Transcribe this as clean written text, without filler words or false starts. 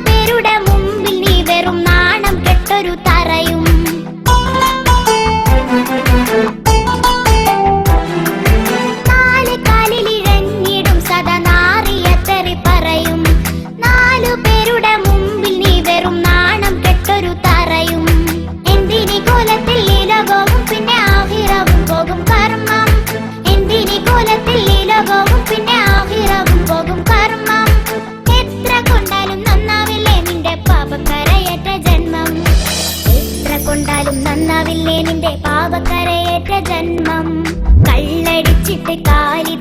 പേരുടെ മുമ്പിൽ നീ വെറും നാണം കെട്ടൊരു തറയും. നാല് കാലിലിഴഞ്ഞിടും സദാ നാറിയ തെറി പറയും. പേരുടെ മുമ്പിൽ നീ വെറും നാണം കെട്ടൊരു തറയും. എന്തിനി കോലത്തിൽ ഈ ലോകവും പിന്നെ ആഖിറവും പോകും കർമ്മം. എന്തിനി കോലത്തിൽ ഈ ലോകവും പിന്നെ ആഖിറവും പോകും കർമ്മം. എത്ര കൊണ്ടാലും നന്നാവില്ലേ നിന്റെ പാപക്കരയേറ്റ ജന്മം. എത്ര കൊണ്ടാലും നന്നാവില്ലേ നിന്റെ പാപക്കരയേറ്റ ജന്മം. കള്ളടിച്ചിട്ട് കാലി